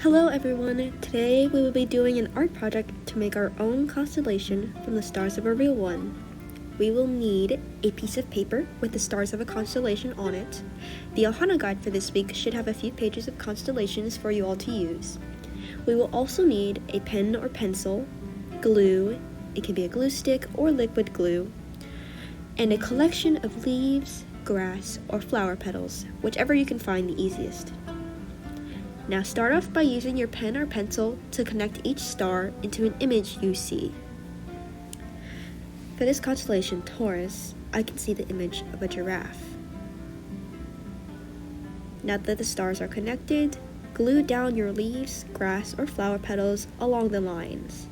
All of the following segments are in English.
Hello everyone! Today we will be doing an art project to make our own constellation from the stars of a real one. We will need a piece of paper with the stars of a constellation on it. The Ohana guide for this week should have a few pages of constellations for you all to use. We will also need a pen or pencil, glue, it can be a glue stick or liquid glue, and a collection of leaves, grass, or flower petals, whichever you can find the easiest. Now start off by using your pen or pencil to connect each star into an image you see. For this constellation, Taurus, I can see the image of a giraffe. Now that the stars are connected, glue down your leaves, grass, or flower petals along the lines.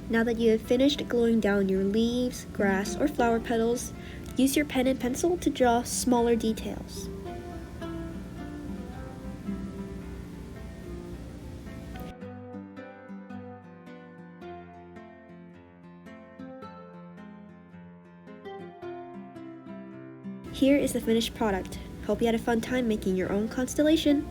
Now that you have finished gluing down your leaves, grass, or flower petals, use your pen and pencil to draw smaller details. Here is the finished product. Hope you had a fun time making your own constellation.